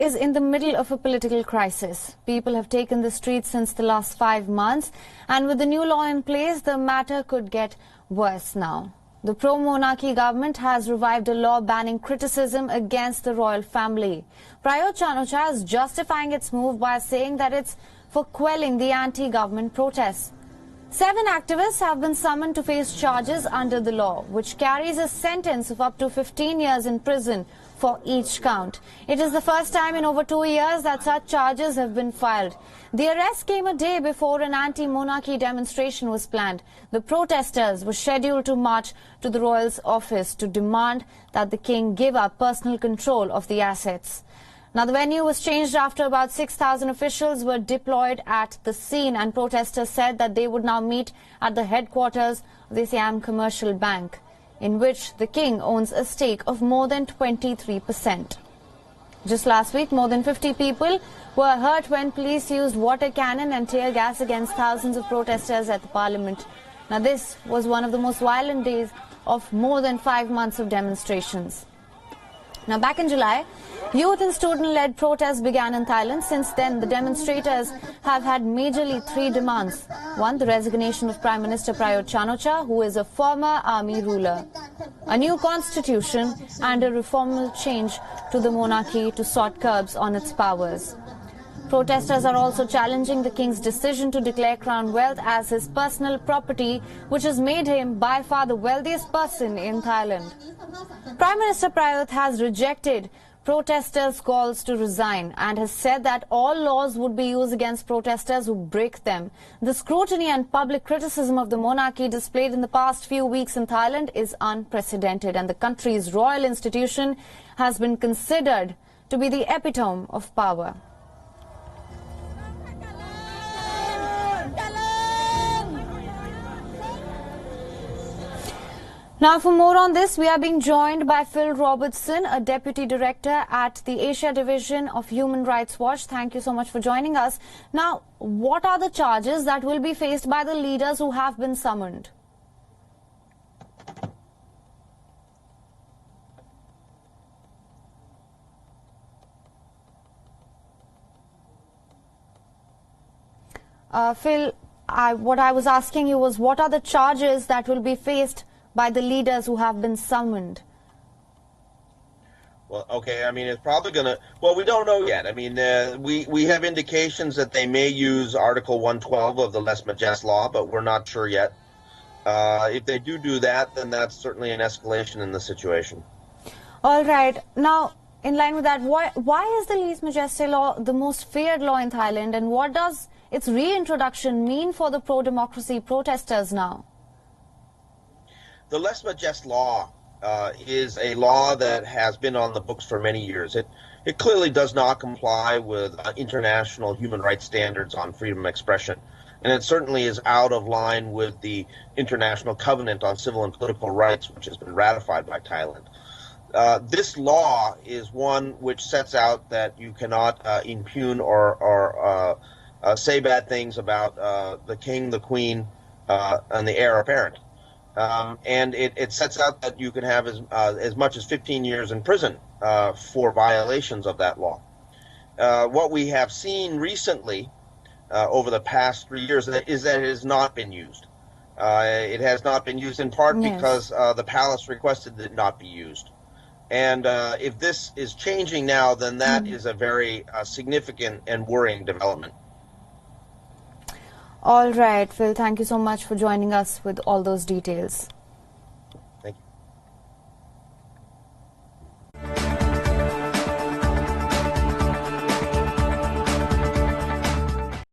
is in the middle of a political crisis. People have taken the streets since the last 5 months, and with the new law in place, the matter could get worse now. The pro-monarchy government has revived a law banning criticism against the royal family. Prayut Chan-o-cha is justifying its move by saying that it's for quelling the anti-government protests. 7 activists have been summoned to face charges under the law, which carries a sentence of up to 15 years in prison for each count. It is the first time in over 2 years that such charges have been filed. The arrest came a day before an anti-monarchy demonstration was planned. The protesters were scheduled to march to the royal's office to demand that the king give up personal control of the assets. Now, the venue was changed after about 6,000 officials were deployed at the scene, and protesters said that they would now meet at the headquarters of the Siam Commercial Bank, in which the king owns a stake of more than 23%. Just last week, more than 50 people were hurt when police used water cannon and tear gas against thousands of protesters at the parliament. Now, this was one of the most violent days of more than 5 months of demonstrations. Now, back in July, youth and student-led protests began in Thailand. Since then, the demonstrators have had majorly 3 demands. One, the resignation of Prime Minister Prayut Chan-o-cha, who is a former army ruler, a new constitution, and a reformal change to the monarchy to sort curbs on its powers. Protesters are also challenging the king's decision to declare crown wealth as his personal property, which has made him by far the wealthiest person in Thailand. Prime Minister Prayut has rejected protesters' calls to resign and has said that all laws would be used against protesters who break them. The scrutiny and public criticism of the monarchy displayed in the past few weeks in Thailand is unprecedented, and the country's royal institution has been considered to be the epitome of power. Now, for more on this, we are being joined by Phil Robertson, a Deputy Director at the Asia Division of Human Rights Watch. Thank you so much for joining us. Now, what are the charges that will be faced by the leaders who have been summoned? Phil, what I was asking you was, what are the charges that will be faced by the leaders who have been summoned? Well, okay, I mean, it's probably going to, well, we don't know yet. I mean, we have indications that they may use Article 112 of the Lèse Majesté law, but we're not sure yet. If they do that, then that's certainly an escalation in the situation. All right. Now, in line with that, why is the Lèse Majesté law the most feared law in Thailand, and what does its reintroduction mean for the pro-democracy protesters now? The Lèse Majesté law is a law that has been on the books for many years. It clearly does not comply with international human rights standards on freedom of expression, and it certainly is out of line with the International Covenant on Civil and Political Rights, which has been ratified by Thailand. This law is one which sets out that you cannot impugn or say bad things about the king, the queen, and the heir apparent. And it sets out that you can have as much as 15 years in prison for violations of that law. What we have seen recently over the past 3 years is that it has not been used. It has not been used in part because the palace requested that it not be used. And if this is changing now, then that is a very significant and worrying development. All right, Phil, thank you so much for joining us with all those details.